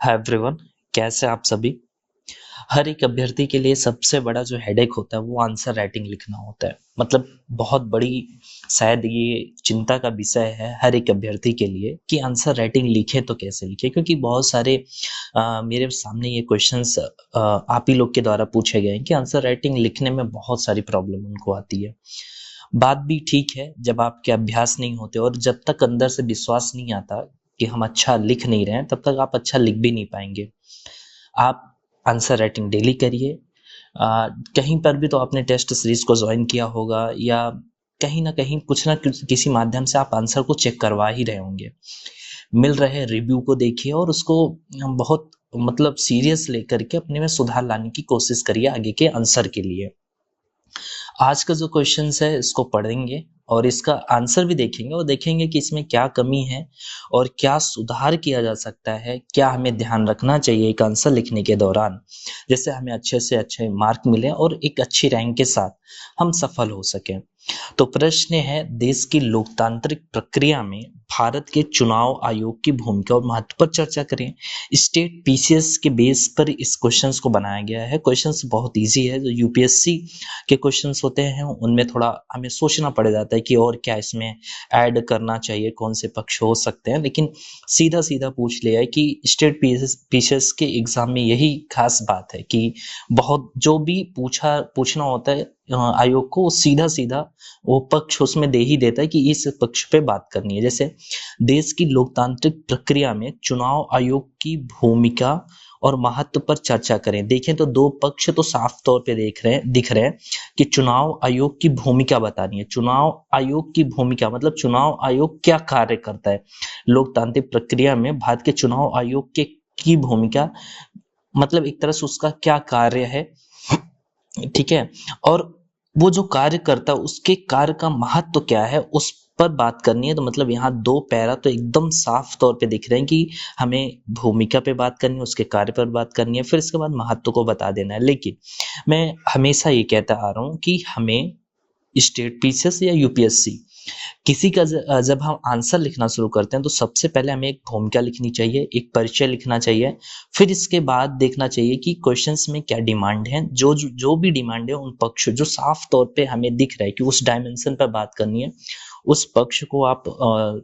Hi everyone, कैसे आप सभी। हर एक अभ्यर्थी के लिए सबसे बड़ा जो हेडेक होता है वो आंसर राइटिंग लिखना होता है। मतलब बहुत बड़ी, शायद ये चिंता का विषय है हर एक अभ्यर्थी के लिए कि आंसर राइटिंग लिखे तो कैसे लिखे, क्योंकि बहुत सारे मेरे सामने ये क्वेश्चंस आप ही लोग के द्वारा पूछे गए हैं कि आंसर राइटिंग लिखने में बहुत सारी प्रॉब्लम उनको आती है। बात भी ठीक है, जब आपके अभ्यास नहीं होते और जब तक अंदर से विश्वास नहीं आता कि हम अच्छा लिख नहीं रहे हैं, तब तक आप अच्छा लिख भी नहीं पाएंगे। आप आंसर राइटिंग डेली करिए। कहीं पर भी तो आपने टेस्ट सीरीज को ज्वाइन किया होगा, या कहीं ना कहीं कुछ ना कुछ किसी माध्यम से आप आंसर को चेक करवा ही रहे होंगे। मिल रहे रिव्यू को देखिए और उसको बहुत मतलब सीरियस लेकर के अपने में सुधार लाने की कोशिश करिए आगे के आंसर के लिए। आज का जो क्वेश्चन है इसको पढ़ेंगे और इसका आंसर भी देखेंगे और देखेंगे कि इसमें क्या कमी है और क्या सुधार किया जा सकता है, क्या हमें ध्यान रखना चाहिए एक आंसर लिखने के दौरान, जिससे हमें अच्छे से अच्छे मार्क मिले और एक अच्छी रैंक के साथ हम सफल हो सकें। तो प्रश्न है, देश की लोकतांत्रिक प्रक्रिया में भारत के चुनाव आयोग की भूमिका और महत्व पर चर्चा करें। स्टेट पीसीएस के बेस पर इस क्वेश्चंस को बनाया गया है। क्वेश्चंस बहुत इजी है। जो यूपीएससी के क्वेश्चंस होते हैं उनमें थोड़ा हमें सोचना पड़ जाता है कि और क्या इसमें ऐड करना चाहिए, कौन से पक्ष हो सकते हैं, लेकिन सीधा सीधा पूछ लिया है कि स्टेट पीसीएस के एग्जाम में यही खास बात है कि बहुत जो भी पूछना होता है आयोग को, सीधा सीधा वो पक्ष उसमें दे ही देता है कि इस पक्ष पे बात करनी है। जैसे देश की लोकतांत्रिक प्रक्रिया में चुनाव आयोग की भूमिका और महत्व पर चर्चा करें। देखें तो दो पक्ष तो साफ तौर पे दिख रहे हैं कि चुनाव आयोग की भूमिका बतानी है। चुनाव आयोग की भूमिका मतलब चुनाव आयोग क्या कार्य करता है लोकतांत्रिक प्रक्रिया में, भारत के चुनाव आयोग के की भूमिका मतलब एक तरह से उसका क्या कार्य है, ठीक है। और वो जो कार्य करता है उसके कार्य का महत्व क्या है उस पर बात करनी है। तो मतलब यहाँ दो पैरा तो एकदम साफ तौर पे दिख रहे हैं कि हमें भूमिका पे बात करनी है, उसके कार्य पर बात करनी है, फिर इसके बाद महत्व को बता देना है। लेकिन मैं हमेशा ये कहता आ रहा हूँ कि हमें स्टेट पीसीएस या यूपीएससी किसी का जब हम आंसर लिखना शुरू करते हैं तो सबसे पहले हमें एक भूमिका लिखनी चाहिए, एक परिचय लिखना चाहिए। फिर इसके बाद देखना चाहिए कि क्वेश्चंस में क्या डिमांड है। जो भी डिमांड है उन पक्ष जो साफ तौर पे हमें दिख रहा है कि उस डायमेंशन पर बात करनी है, उस पक्ष को आप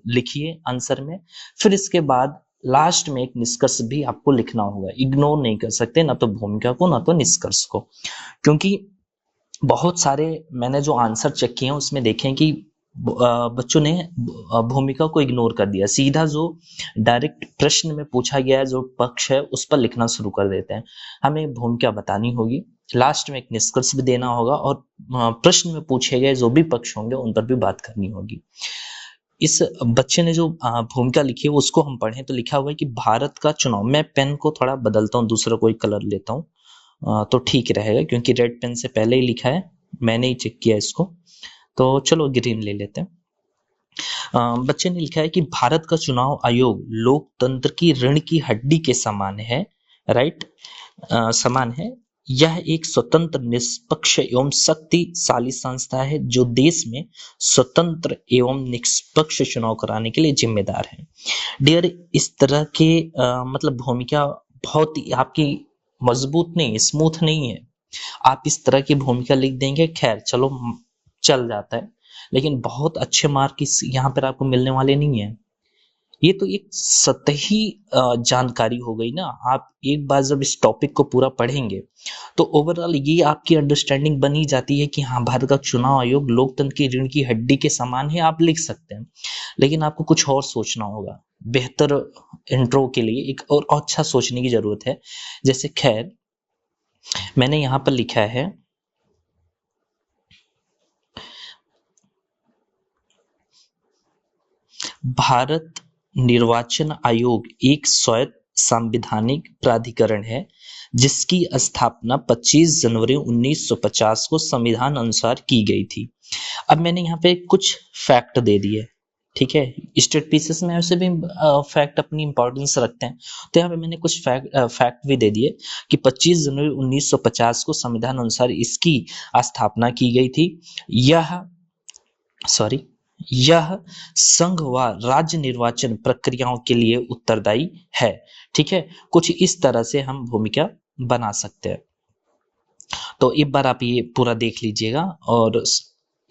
लिखिए आंसर में। फिर इसके बाद लास्ट में एक निष्कर्ष भी आपको लिखना होगा। इग्नोर नहीं कर सकते ना तो भूमिका को ना तो निष्कर्ष को, क्योंकि बहुत सारे मैंने जो आंसर चेक किए हैं उसमें देखें कि बच्चों ने भूमिका को इग्नोर कर दिया, सीधा जो डायरेक्ट प्रश्न में पूछा गया है जो पक्ष है उस पर लिखना शुरू कर देते हैं। हमें भूमिका बतानी होगी, लास्ट में एक निष्कर्ष भी देना होगा और प्रश्न में पूछे गए जो भी पक्ष होंगे उन पर भी बात करनी होगी। इस बच्चे ने जो भूमिका लिखी है उसको हम पढ़ें तो लिखा हुआ है कि भारत का चुनाव, मैं पेन को थोड़ा बदलता हूँ, दूसरा कोई कलर लेता हूँ तो ठीक रहेगा, क्योंकि रेड पेन से पहले ही लिखा है, मैंने ही चेक किया इसको। तो चलो ग्रीन ले लेते हैं। बच्चे ने लिखा है कि भारत का चुनाव आयोग लोकतंत्र की रीढ़ की हड्डी के समान है। राइट, समान है। यह एक स्वतंत्र, निष्पक्ष एवं शक्तिशाली संस्था है जो देश में स्वतंत्र एवं निष्पक्ष चुनाव कराने के लिए जिम्मेदार है। डियर, इस तरह के मतलब भूमिका बहुत ही आपकी मजबूत नहीं, स्मूथ नहीं है। आप इस तरह की भूमिका लिख देंगे, खैर चलो चल जाता है, लेकिन बहुत अच्छे मार्क इस यहाँ पर आपको मिलने वाले नहीं है। ये तो एक सतही जानकारी हो गई ना। आप एक बार जब इस टॉपिक को पूरा पढ़ेंगे तो ओवरऑल ये आपकी अंडरस्टैंडिंग बन ही जाती है कि हाँ, भारत का चुनाव आयोग लोकतंत्र की रीढ़ की हड्डी के समान है। आप लिख सकते हैं, लेकिन आपको कुछ और सोचना होगा। बेहतर इंट्रो के लिए एक और अच्छा सोचने की जरूरत है। जैसे खैर मैंने यहाँ पर लिखा है, भारत निर्वाचन आयोग एक स्वायत्त संवैधानिक प्राधिकरण है जिसकी स्थापना 25 जनवरी 1950 को संविधान अनुसार की गई थी। अब मैंने यहाँ पे कुछ फैक्ट दे दिए, ठीक है। स्टेट पीसेस में ऐसे भी फैक्ट अपनी इंपॉर्टेंस रखते हैं, तो यहाँ पे मैंने कुछ फैक्ट भी दे दिए कि 25 जनवरी 1950 को संविधान अनुसार इसकी स्थापना की गई थी। यह सॉरी यह संघ व राज्य निर्वाचन प्रक्रियाओं के लिए उत्तरदायी है। ठीक है, कुछ इस तरह से हम भूमिका बना सकते हैं। तो एक बार आप ये पूरा देख लीजिएगा और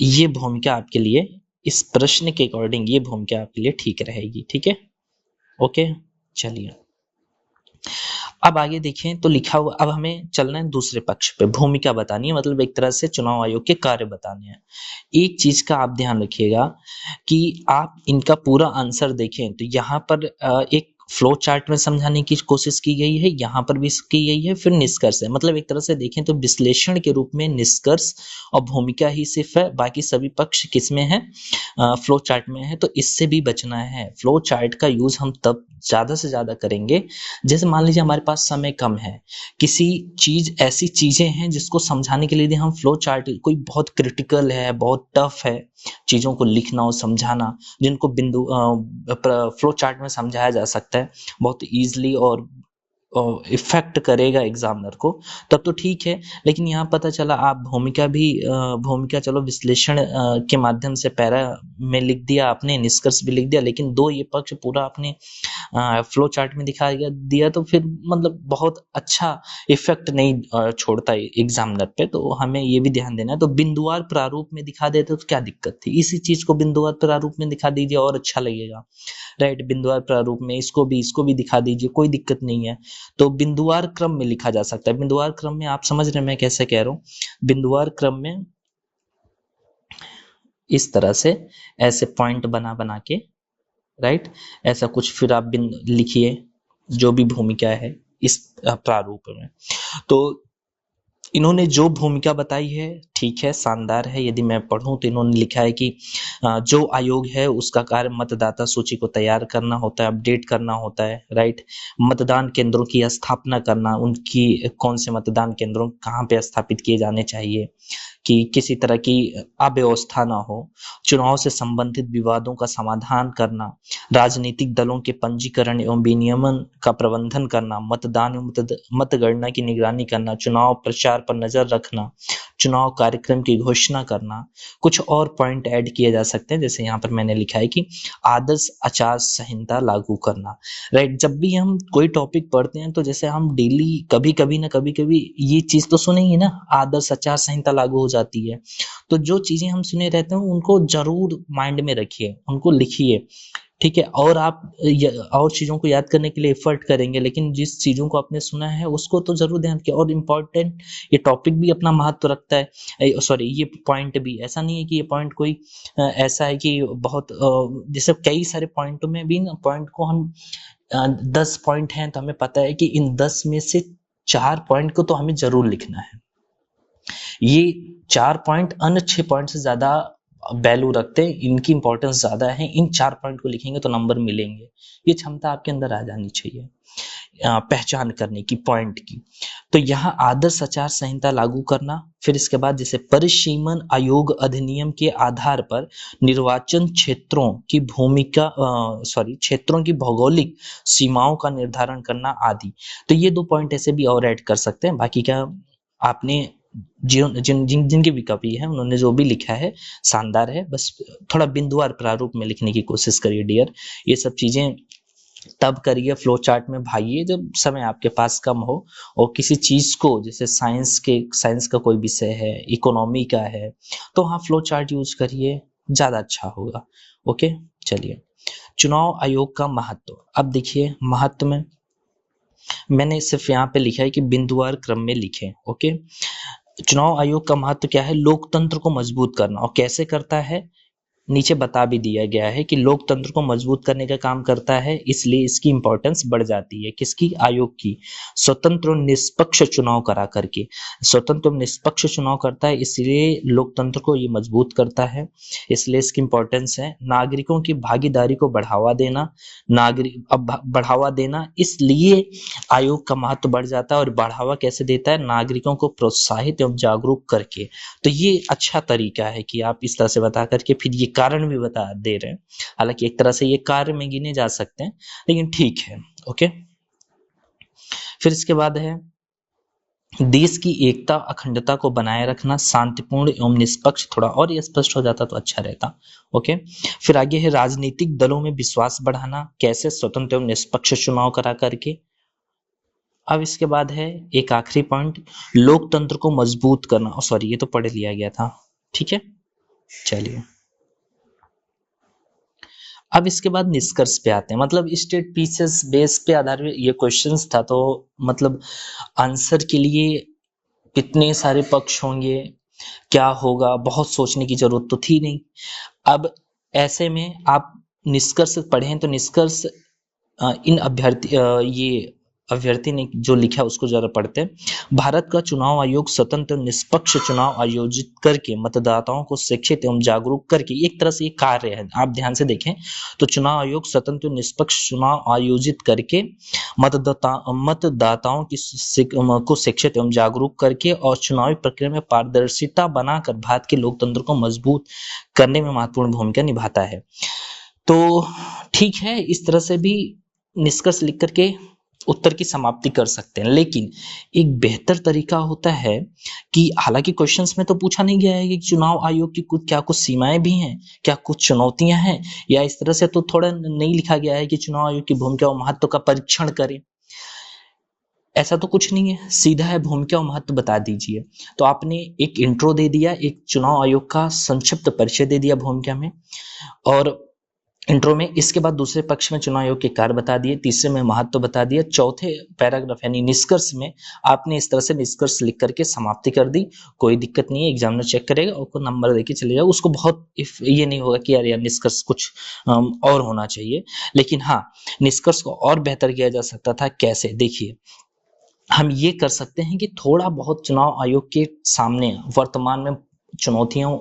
ये भूमिका आपके लिए, इस प्रश्न के अकॉर्डिंग ये भूमिका आपके लिए ठीक रहेगी। ठीक है, ओके, चलिए अब आगे देखें तो लिखा हुआ, अब हमें चलना है दूसरे पक्ष पे, भूमिका बतानी है, मतलब एक तरह से चुनाव आयोग के कार्य बताने हैं। एक चीज का आप ध्यान रखिएगा कि आप इनका पूरा आंसर देखें तो यहाँ पर एक फ्लो चार्ट में समझाने की कोशिश की गई है, यहाँ पर भी की गई है, फिर निष्कर्ष है। मतलब एक तरह से देखें तो विश्लेषण के रूप में निष्कर्ष और भूमिका ही सिर्फ है, बाकी सभी पक्ष किसमें है, फ्लो चार्ट में है। तो इससे भी बचना है। फ्लो चार्ट का यूज हम तब ज्यादा से ज्यादा करेंगे जैसे मान लीजिए हमारे पास समय कम है, किसी चीज, ऐसी चीजें हैं जिसको समझाने के लिए यदि हम फ्लो चार्ट, कोई बहुत क्रिटिकल है, बहुत टफ है चीजों को लिखना और समझाना, जिनको बिंदु फ्लो चार्ट में समझाया जा सकता है बहुत इजीली और इफेक्ट करेगा एग्जामिनर को, तब तो ठीक है। लेकिन यहाँ पता चला आप भूमिका भी भूमिका चलो विश्लेषण के माध्यम से पैरा में लिख दिया आपने, निष्कर्ष भी लिख दिया, लेकिन दो ये पक्ष पूरा आपने फ्लो चार्ट में दिखा दिया, तो फिर मतलब बहुत अच्छा इफेक्ट नहीं छोड़ता एग्जामिनर पे। तो हमें ये भी ध्यान देना है। तो बिंदुवार प्रारूप में दिखा देते तो क्या दिक्कत थी, इसी चीज को बिंदुवार प्रारूप में दिखा दीजिए और अच्छा लगेगा, राइट। बिंदुवार प्रारूप में इसको भी दिखा दीजिए, कोई दिक्कत नहीं है। तो बिंदुवार क्रम में लिखा जा सकता है। बिंदुवार क्रम में आप समझ रहे हैं मैं कैसे कह रहा हूँ, बिंदुवार क्रम में इस तरह से ऐसे पॉइंट बना बना के, राइट, ऐसा कुछ, फिर आप लिखिए जो भी भूमिका है इस प्रारूप में। तो इन्होंने जो भूमिका बताई है ठीक है, शानदार है। यदि मैं पढ़ूं तो इन्होंने लिखा है कि जो आयोग है उसका कार्य मतदाता सूची को तैयार करना होता है, अपडेट करना होता है, राइट। मतदान केंद्रों की स्थापना करना, उनकी कौन से मतदान केंद्रों कहाँ पे स्थापित किए जाने चाहिए कि किसी तरह की अव्यवस्था ना हो, चुनाव से संबंधित विवादों का समाधान करना, राजनीतिक दलों के पंजीकरण एवं विनियमन का प्रबंधन करना, मतदान एवं मतगणना की निगरानी करना, चुनाव प्रचार पर नजर रखना, चुनाव कार्यक्रम की घोषणा करना। कुछ और पॉइंट ऐड किए जा सकते हैं, जैसे यहाँ पर मैंने लिखा है कि आदर्श आचार संहिता लागू करना, राइट। जब भी हम कोई टॉपिक पढ़ते हैं तो जैसे हम डेली कभी कभी ना कभी कभी ये चीज तो सुनेंगे ना, आदर्श आचार संहिता लागू हो जाती है। तो जो चीजें हम सुने रहते हैं उनको जरूर माइंड में रखिए, उनको लिखिए, ठीक है। और आप और चीजों को याद करने के लिए एफर्ट करेंगे, लेकिन जिस चीजों को आपने सुना है उसको तो जरूर ध्यान रखिए। और इम्पोर्टेंट, ये टॉपिक भी अपना महत्व रखता है, सॉरी ये पॉइंट भी, ऐसा नहीं है कि ये पॉइंट कोई ऐसा है कि बहुत जैसे कई सारे पॉइंटों में भी ना, पॉइंट को हम 10 पॉइंट हैं तो हमें पता है कि इन 10 में से 4 पॉइंट को तो हमें जरूर लिखना है। ये 4 पॉइंट अन्य 6 पॉइंट से ज्यादा वैल्यू रखते हैं, इनकी इंपॉर्टेंस ज्यादा है। इन 4 पॉइंट को लिखेंगे तो नंबर मिलेंगे। ये क्षमता आपके अंदर आ जानी चाहिए पहचान करने की, पॉइंट की। तो यहाँ आदर्श आचार संहिता लागू करना, फिर इसके बाद जैसे परिसीमन आयोग अधिनियम के आधार पर निर्वाचन क्षेत्रों की भूमिका, सॉरी क्षेत्रों की भौगोलिक सीमाओं का निर्धारण करना आदि। तो ये 2 पॉइंट ऐसे भी और ऐड कर सकते हैं। बाकी क्या आपने जिनकी भी कॉपी है उन्होंने जो भी लिखा है शानदार है, बस थोड़ा बिंदुवार प्रारूप में लिखने की कोशिश करिए डियर। ये सब चीजें तब करिए फ्लो चार्ट में भाइये जब समय आपके पास कम हो, और किसी चीज को, जैसे साइंस का कोई विषय है, इकोनॉमी का है, तो हाँ फ्लो चार्ट यूज करिए, ज्यादा अच्छा होगा। ओके, चलिए चुनाव आयोग का महत्व। अब देखिए महत्व में मैंने सिर्फ यहाँ पे लिखा है कि बिंदुवार क्रम में लिखें। ओके, चुनाव आयोग का महत्व क्या है, लोकतंत्र को मजबूत करना। और कैसे करता है, नीचे बता भी दिया गया है कि लोकतंत्र को मजबूत करने का काम करता है, इसलिए इसकी इंपॉर्टेंस बढ़ जाती है। किसकी, आयोग की। स्वतंत्र और निष्पक्ष चुनाव करा करके, स्वतंत्र और निष्पक्ष चुनाव करता है, इसलिए लोकतंत्र को ये मजबूत करता है, इसलिए इसकी इंपॉर्टेंस है। नागरिकों की भागीदारी को बढ़ावा देना, बढ़ावा देना, इसलिए आयोग का महत्व बढ़ जाता है। और बढ़ावा कैसे देता है, नागरिकों को प्रोत्साहित एवं जागरूक करके। तो ये अच्छा तरीका है कि आप इस तरह से बता करके फिर ये कारण भी बता दे रहे हैं। हालांकि एक तरह से ये कार्य में गिने जा सकते हैं, लेकिन ठीक है। ओके, फिर इसके बाद है देश की एकता अखंडता को बनाए रखना, शांतिपूर्ण एवं निष्पक्ष, थोड़ा और ये स्पष्ट हो जाता तो अच्छा रहता। ओके, फिर आगे है राजनीतिक दलों में विश्वास बढ़ाना, कैसे? स्वतंत्र एवं निष्पक्ष चुनाव करा करके। अब इसके बाद है एक आखिरी पॉइंट, लोकतंत्र को मजबूत करना। सॉरी, ये तो पढ़ लिया गया था, ठीक है। चलिए, अब इसके बाद निष्कर्ष पे आते हैं, मतलब स्टेट पीसेस बेस पे आधारित ये क्वेश्चंस था, तो मतलब आंसर के लिए कितने सारे पक्ष होंगे, क्या होगा, बहुत सोचने की जरूरत तो थी नहीं। अब ऐसे में आप निष्कर्ष पढ़ें तो निष्कर्ष इन अभ्यर्थी ये अभ्यर्थी ने जो लिखा उसको जरा पढ़ते हैं। भारत का चुनाव आयोग स्वतंत्र निष्पक्ष चुनाव आयोजित करके मतदाताओं को शिक्षित एवं जागरूक करके, एक तरह से ये कार्य है, आप ध्यान से देखें तो चुनाव आयोग स्वतंत्र निष्पक्ष चुनाव आयोजित करके मतदाताओं को शिक्षित एवं जागरूक करके और चुनावी प्रक्रिया में पारदर्शिता बनाकर भारत के लोकतंत्र को मजबूत करने में महत्वपूर्ण भूमिका निभाता है। तो ठीक है, इस तरह से भी निष्कर्ष लिख करके उत्तर की समाप्ति कर सकते हैं, लेकिन एक बेहतर तरीका होता है कि हालांकि क्वेश्चंस में तो पूछा नहीं गया है कि चुनाव आयोग की कुछ सीमाएं भी हैं, क्या कुछ चुनौतियां हैं, या इस तरह से तो थोड़ा नहीं लिखा गया है कि चुनाव आयोग की भूमिका और महत्व का परीक्षण करें। ऐसा तो कुछ नहीं है, सीधा है भूमिका और महत्व बता दीजिए। तो आपने एक इंट्रो दे दिया, एक चुनाव आयोग का संक्षिप्त परिचय दे दिया भूमिका में और इंट्रो में, इसके बाद दूसरे पक्ष में चुनाव आयोग के कार्य बता दिए, तीसरे में महत्व बता दिया, चौथे पैराग्राफ यानी निष्कर्ष में आपने इस तरह से निष्कर्ष लिख करके समाप्ति कर दी। कोई दिक्कत नहीं है, एग्जामिनर चेक करेगा और को नंबर देके चले जाओ, उसको बहुत ये नहीं होगा कि यार निष्कर्ष कुछ और होना चाहिए। लेकिन हाँ, निष्कर्ष को और बेहतर किया जा सकता था। कैसे? देखिए, हम ये कर सकते हैं कि थोड़ा बहुत चुनाव आयोग के सामने वर्तमान में चुनौतियां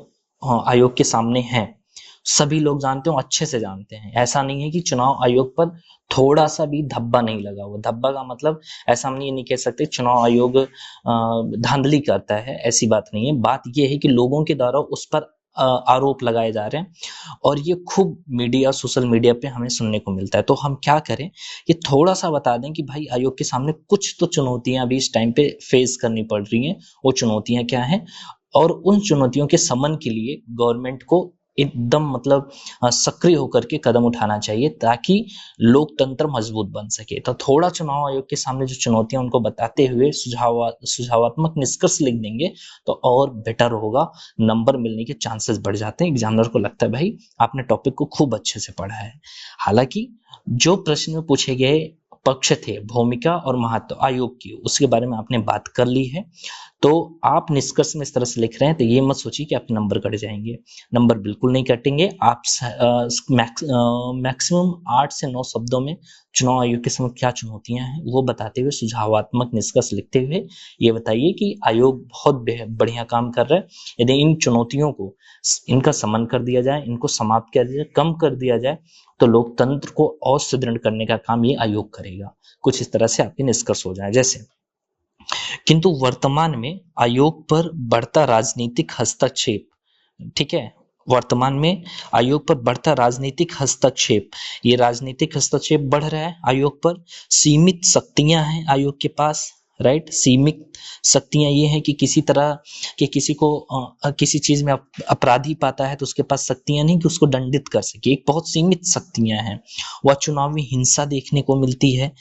आयोग के सामने हैं, सभी लोग जानते हो, अच्छे से जानते हैं। ऐसा नहीं है कि चुनाव आयोग पर थोड़ा सा भी धब्बा नहीं लगा हुआ। धब्बा का मतलब ऐसा हम ये नहीं कह सकते चुनाव आयोग धांधली करता है, ऐसी बात नहीं है। बात ये है कि लोगों के द्वारा उस पर आरोप लगाए जा रहे हैं और ये खूब मीडिया, सोशल मीडिया पे हमें सुनने को मिलता है। तो हम क्या करें कि थोड़ा सा बता दें कि भाई आयोग के सामने कुछ तो चुनौतियां अभी इस टाइम पे फेस करनी पड़ रही हैं, वो चुनौतियां क्या हैं, और उन चुनौतियों के समन के लिए गवर्नमेंट को एकदम मतलब सक्रिय होकर के कदम उठाना चाहिए ताकि लोकतंत्र मजबूत बन सके। तो थोड़ा चुनाव आयोग के सामने जो चुनौतियां उनको बताते हुए सुझावात्मक निष्कर्ष लिख देंगे तो और बेटर होगा, नंबर मिलने के चांसेस बढ़ जाते हैं। एग्जामिनर को लगता है भाई आपने टॉपिक को खूब अच्छे से पढ़ा है। हालांकि जो प्रश्न में पूछे गए पक्ष थे भूमिका और महत्व आयोग की, उसके बारे में आपने बात कर ली है। तो आप निष्कर्ष में इस तरह से लिख रहे हैं तो ये मत सोचिए कि आपके नंबर कट जाएंगे, नंबर बिल्कुल नहीं कटेंगे। आप मैक्सिमम 8 से 9 शब्दों में चुनाव आयोग के समक्ष क्या चुनौतियां हैं वो बताते हुए सुझावात्मक निष्कर्ष लिखते हुए ये बताइए कि आयोग बहुत बढ़िया काम कर रहा है। यदि इन चुनौतियों को इनका समन कर दिया जाए, इनको समाप्त कर दिया जाए, कम कर दिया जाए, तो लोकतंत्र को और सुदृढ़ करने का काम ये आयोग करेगा। कुछ इस तरह से आपके निष्कर्ष हो जाए। जैसे, किंतु वर्तमान में आयोग पर बढ़ता राजनीतिक हस्तक्षेप, ठीक है, वर्तमान में आयोग पर बढ़ता राजनीतिक हस्तक्षेप, ये राजनीतिक हस्तक्षेप बढ़ रहा है आयोग पर। सीमित शक्तियां हैं आयोग के पास, राइट। सीमित शक्तियां ये हैं कि किसी तरह कि किसी को किसी चीज में अपराधी पाता है तो उसके पास शक्तियां नहीं कि उसको दंडित कर सके, एक बहुत सीमित शक्तियां हैं। वह चुनावी हिंसा देखने को मिलती है,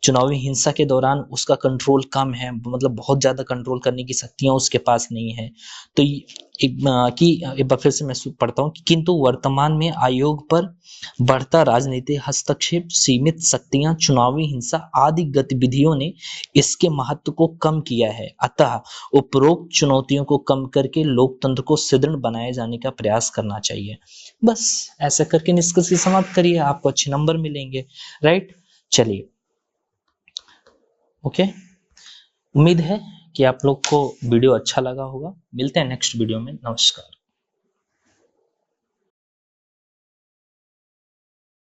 चुनावी हिंसा के दौरान उसका कंट्रोल कम है, मतलब बहुत ज्यादा कंट्रोल करने की शक्तियां उसके पास नहीं है। तो एक बार फिर से मैं पढ़ता हूँ कि किंतु वर्तमान में आयोग पर बढ़ता राजनीतिक हस्तक्षेप, सीमित शक्तियां, चुनावी हिंसा आदि गतिविधियों ने इसके महत्व को कम किया है। अतः उपरोक्त चुनौतियों को कम करके लोकतंत्र को सुदृढ़ बनाए जाने का प्रयास करना चाहिए। बस ऐसा करके निष्कर्ष समाप्त करिए, आपको अच्छे नंबर मिलेंगे, राइट। चलिए, ओके, उम्मीद है कि आप लोग को वीडियो अच्छा लगा होगा। मिलते हैं नेक्स्ट वीडियो में। नमस्कार।